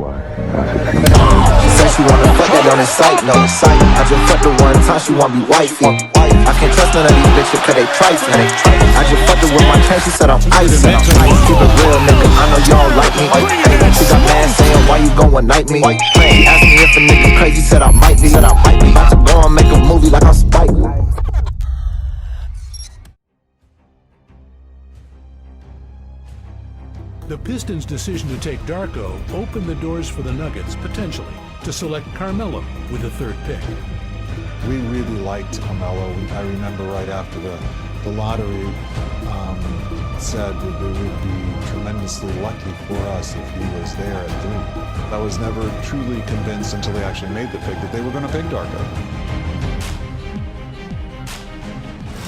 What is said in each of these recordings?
Say she wanna fuck that on the sight, no sight. I just fucked her one time, she wanna be wifey. I can't trust none of these bitches cause they trifling. I just fucked her with my chain, she said I'm icing. Keep it real, nigga, I know y'all like me. She got mad saying, why you gon' night me? She asked me if a nigga crazy, said I might be. About to go and make a movie like I'm Spike. The Pistons' decision to take Darko opened the doors for the Nuggets, potentially, to select Carmelo with the 3rd pick. We really liked Carmelo. I remember right after the lottery said that it would be tremendously lucky for us if he was there at 3. I was never truly convinced until they actually made the pick that they were going to pick Darko.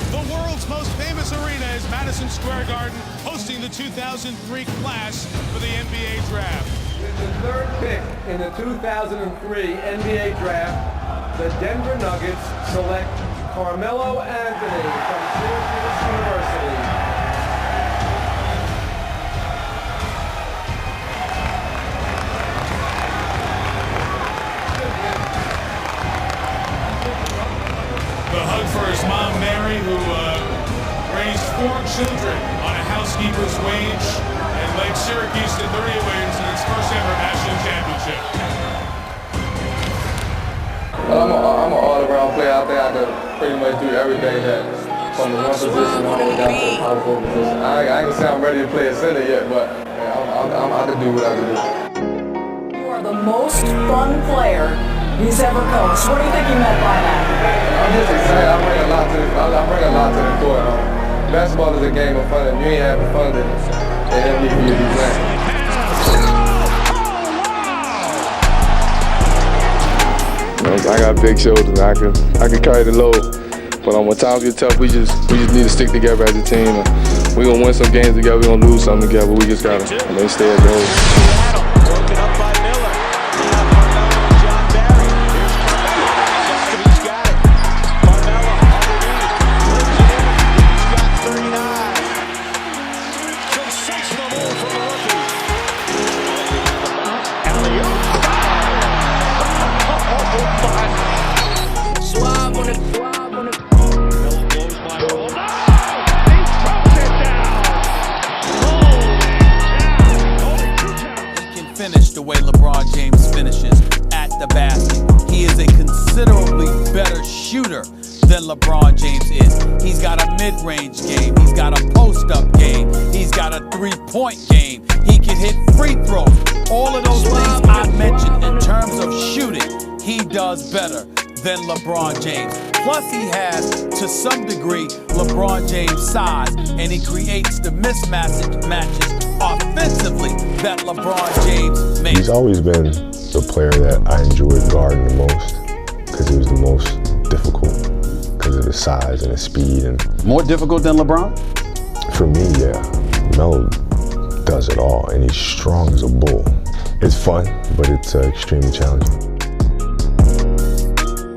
The world's most famous arena is Madison Square Garden, hosting the 2003 class for the NBA Draft. With the 3rd pick in the 2003 NBA Draft, the Denver Nuggets select Carmelo Anthony from Syracuse University. The hug for his mom, Mary, who raised 4 children on a housekeeper's wage and led Syracuse to 30 wins in its first ever national championship. Well, I'm an all-around player. I think I could pretty much do everything that from the 1 position all the way down to the power forward position. I ain't gonna say I'm ready to play a center yet, but I can do what I can do. You are the most fun player he's ever coached. What do you think he meant by that? I'm just excited. I bring a lot to the court. Basketball is a game of fun. If you ain't having fun, then they don't need for you to be playing. I got big shoulders. I can carry the load. But when times get tough, we just need to stick together as a team. We're gonna win some games together. We're gonna lose some together. We just gotta stay at goal. Broken up by Miller. The way LeBron James finishes at the basket. He is a considerably better shooter than LeBron James is. He's got a mid-range game. He's got a post-up game. He's got a three-point game. He can hit free throws. All of those things I mentioned in terms of shooting, he does better than LeBron James. Plus he has, to some degree, LeBron James' size, and he creates the mismatches offensively that LeBron James makes. He's always been the player that I enjoyed guarding the most because he was the most difficult because of his size and his speed. And more difficult than LeBron? For me, yeah. Melo does it all, and he's strong as a bull. It's fun, but it's extremely challenging.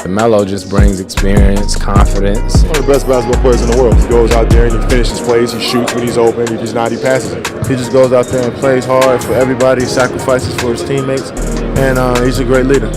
Melo just brings experience, confidence. One of the best basketball players in the world. He goes out there and he finishes plays, he shoots when he's open, if he's not, he passes it. He just goes out there and plays hard for everybody, sacrifices for his teammates, and he's a great leader.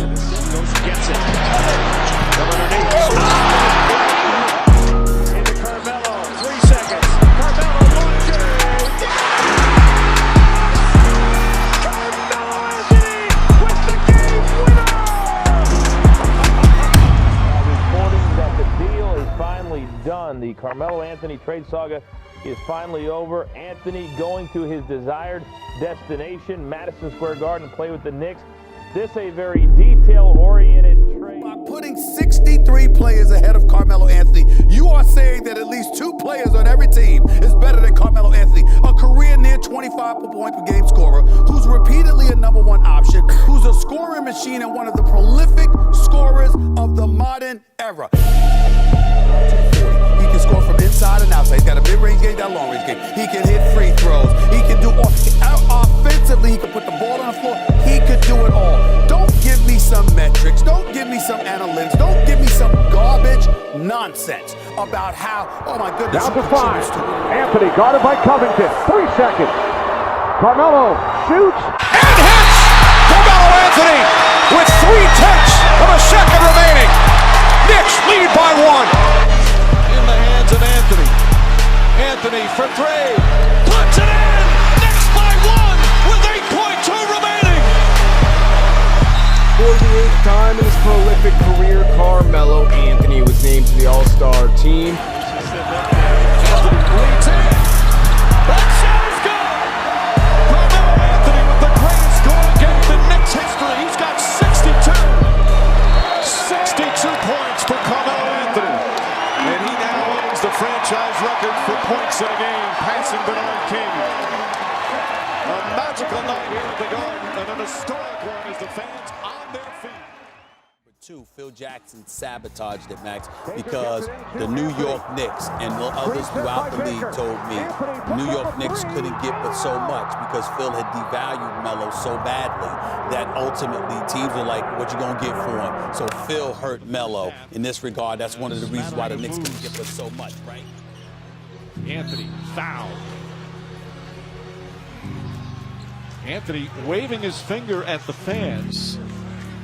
The Carmelo Anthony trade saga is finally over. Anthony going to his desired destination, Madison Square Garden, to play with the Knicks. This a very detail-oriented trade. By putting 63 players ahead of Carmelo Anthony, you are saying that at least 2 players on every team is better than Carmelo Anthony, a career near 25 point per game scorer, who's repeatedly a #1 option, who's a scoring machine and one of the prolific scorers of the modern era. He can score from inside and outside. He's got a mid-range game, got a long-range game. He can hit free throws. He can do all. Offensively, he can put the ball on the floor. He could do it all. Don't give me some metrics. Don't give me some analytics. Don't give me some garbage nonsense about how, oh my goodness. Down to 5. Anthony guarded by Covington. 3 seconds. Carmelo shoots and hits. Anthony with 3/10 of a second remaining. Knicks lead by 1. In the hands of Anthony. Anthony for 3. Puts it in. Knicks by 1 with 8.2 remaining. For the 8th time in his prolific career, Carmelo Anthony was named to the All-Star team. Anthony bleeds in. That shot is good. Carmelo Anthony with the greatest goal game in Knicks history. He's got 62. 62 points for Carmelo Anthony. And he now owns the franchise record for points in a game, passing Bernard King. A magical night here at the Garden, and an historic one as the fans on their feet. Two, Phil Jackson sabotaged it, Max, because the New York Knicks and the others throughout the league told me the New York Knicks couldn't get but so much because Phil had devalued Melo so badly that ultimately teams were like, what you gonna get for him? So Phil hurt Melo in this regard. That's one of the reasons why the Knicks couldn't get but so much, right? Anthony foul. Anthony waving his finger at the fans.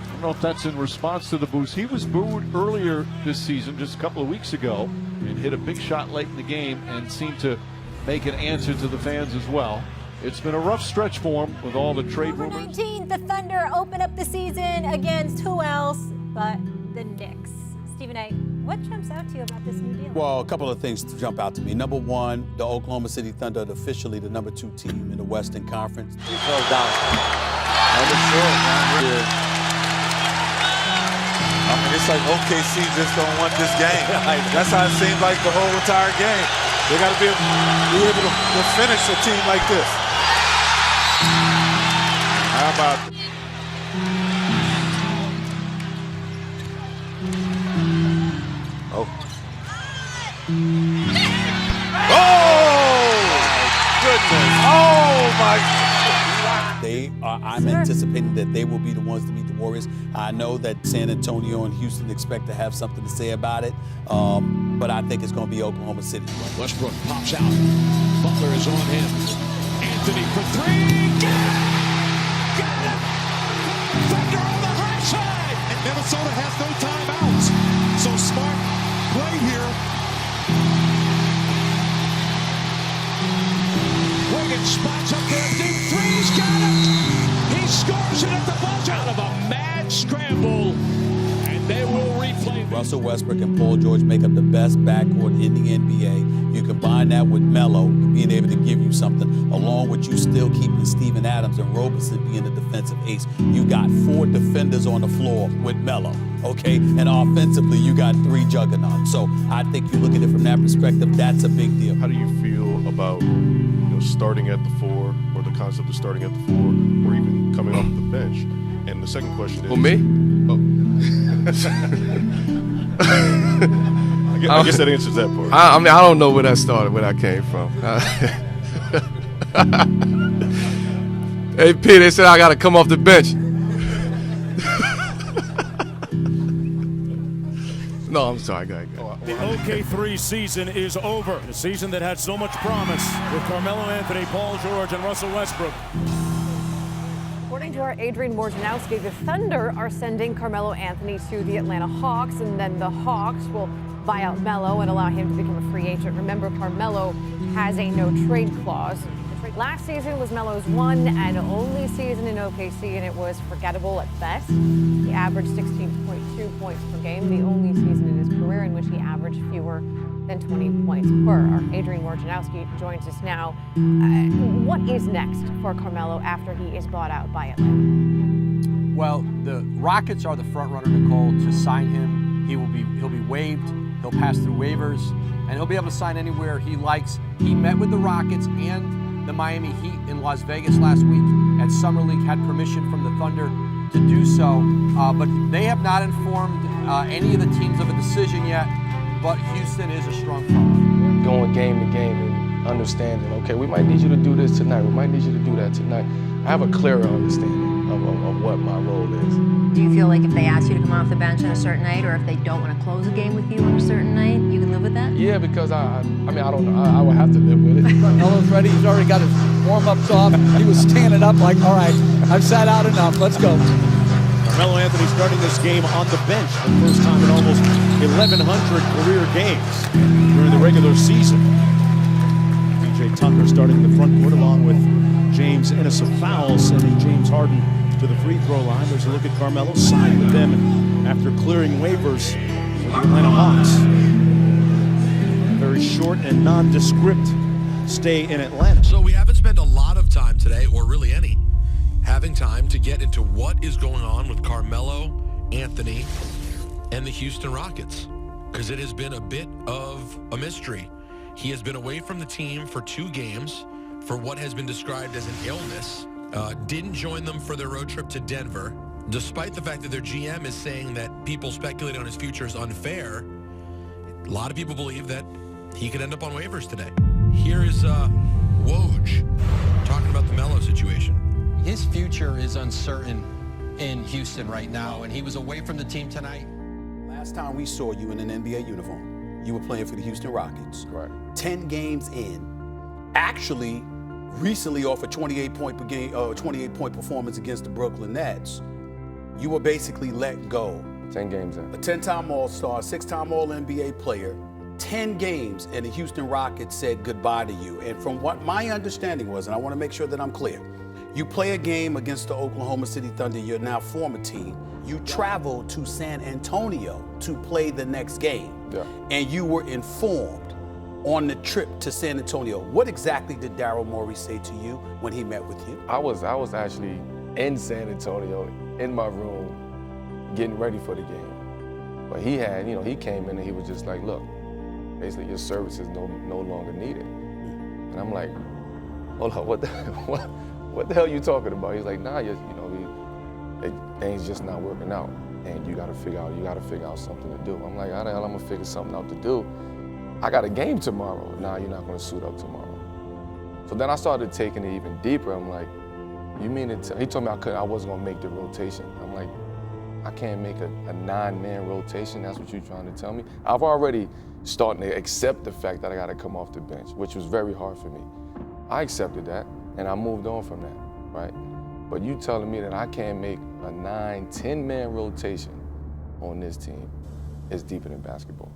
I don't know if that's in response to the boos. He was booed earlier this season, just a couple of weeks ago, and hit a big shot late in the game and seemed to make an answer to the fans as well. It's been a rough stretch for him with all the trade rumors. 19th, the Thunder open up the season against who else but the Knicks. Stephen A., what jumps out to you about this new deal? Well, a couple of things to jump out to me. Number one, the Oklahoma City Thunder are officially the number 2 team in the Western Conference. He fell down. Number 4. I mean, it's like OKC just don't want this game. That's how it seems like the whole entire game. They got to be able to finish a team like this. How about... Oh. Oh! Goodness. Oh, my God. I'm anticipating that they will be the ones to meet the Warriors. I know that San Antonio and Houston expect to have something to say about it, but I think it's going to be Oklahoma City. Westbrook pops out. Butler is on him. Anthony for 3. Got it! Thunder on the high side! And Minnesota has no timeouts. So smart play here. Wiggins spots up there. Deep 3. He's got it! He scores it at the buzzer out of a mad scramble, and they will replay. Russell Westbrook and Paul George make up the best backcourt in the NBA. You combine that with Melo being able to give you something, along with you still keeping Steven Adams and Roberson being the defensive ace. You got 4 defenders on the floor with Melo, okay? And offensively, you got 3 juggernauts. So I think you look at it from that perspective, that's a big deal. How do you feel about starting at the 4, or the concept of starting at the 4, or even coming off the bench? And the second question is... Well, me? Oh. I guess that answers that part. I mean, I don't know where that started, where that came from. Hey, P, they said I got to come off the bench. No, I'm sorry. Go ahead. The OK3 season is over. A season that had so much promise with Carmelo Anthony, Paul George, and Russell Westbrook. According to our Adrian Wojnarowski, the Thunder are sending Carmelo Anthony to the Atlanta Hawks, and then the Hawks will buy out Melo and allow him to become a free agent. Remember, Carmelo has a no-trade clause. Last season was Melo's 1 and only season in OKC, and it was forgettable at best. He averaged 16.2 points per game, the only season in his career in which he averaged fewer than 20 points per. Our Adrian Wojnarowski joins us now. What is next for Carmelo after he is bought out by Atlanta? Well, the Rockets are the front runner, Nicole, to sign him. He'll be waived. He'll pass through waivers, and he'll be able to sign anywhere he likes. He met with the Rockets and the Miami Heat in Las Vegas last week at Summer League, had permission from the Thunder to do so, but they have not informed any of the teams of a decision yet, but Houston is a strong front. Going game to game and understanding, okay, we might need you to do this tonight, we might need you to do that tonight. I have a clearer understanding of what my role is. Do you feel like if they ask you to come off the bench on a certain night, or if they don't want to close a game with you on a certain night, you can live with that? Yeah, because I mean, I don't know, I would have to live with it. Carmelo's ready, he's already got his warm-ups off. He was standing up like, all right, I've sat out enough, let's go. Carmelo Anthony starting this game on the bench for the first time in almost 1,100 career games during the regular season. PJ Tucker starting in the front court along with James Ennis of foul, sending James Harden to the free throw line. There's a look at Carmelo, signed with them after clearing waivers for the Atlanta Hawks. A very short and nondescript stay in Atlanta. So we haven't spent a lot of time today, or really any, having time to get into what is going on with Carmelo Anthony and the Houston Rockets, because it has been a bit of a mystery. He has been away from the team for 2 games for what has been described as an illness. Didn't join them for their road trip to Denver, despite the fact that their GM is saying that people speculating on his future is unfair. A lot of people believe that he could end up on waivers today. Here is Woj talking about the Melo situation. His future is uncertain in Houston right now, and he was away from the team tonight. Last time we saw you in an NBA uniform, you were playing for the Houston Rockets. Right. 10 games in. Actually, recently off a 28-point performance against the Brooklyn Nets, you were basically let go. 10 games in. A 10-time All-Star, 6-time All-NBA player, 10 games, and the Houston Rockets said goodbye to you. And from what my understanding was, and I want to make sure that I'm clear, you play a game against the Oklahoma City Thunder, your now former team. You travel to San Antonio to play the next game. Yeah. And you were informed on the trip to San Antonio. What exactly did Daryl Morey say to you when he met with you? I was actually in San Antonio, in my room, getting ready for the game. But he had, he came in and he was just like, look, basically your service is no longer needed. And I'm like, hold on, what the hell are you talking about? He's like, nah, things just not working out. And you gotta figure out something to do. I'm like, how the hell I'm gonna figure something out to do? I got a game tomorrow. Nah, you're not gonna suit up tomorrow. So then I started taking it even deeper. I'm like, you mean it? He told me I wasn't gonna make the rotation. I'm like, I can't make a 9-man rotation. That's what you're trying to tell me? I've already started to accept the fact that I gotta come off the bench, which was very hard for me. I accepted that, and I moved on from that, right? But you telling me that I can't make a 9, 10-man rotation on this team is deeper than basketball.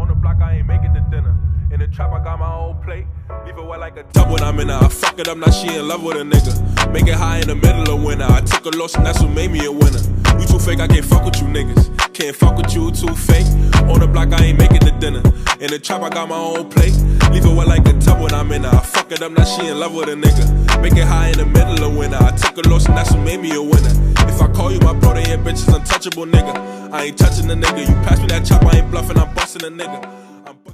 On the block, I ain't making the dinner. In the trap, I got my own plate. Leave it wet like a tub when I'm in her. I fuck it up, now she in love with a nigga. Make it high in the middle of winter. I took a loss and that's what made me a winner. You too fake, I can't fuck with you niggas. Can't fuck with you, too fake. On the block, I ain't making the dinner. In the trap, I got my own plate. Leave it wet like a tub when I'm in her. I fuck it up, now she in love with a nigga. Make it high in the middle of winter. I took a loss and that's what made me a winner. If I call you my bro, they ain't bitches untouchable, nigga. I ain't touching a nigga. You pass me that chop, I ain't bluffing, I'm busting a nigga.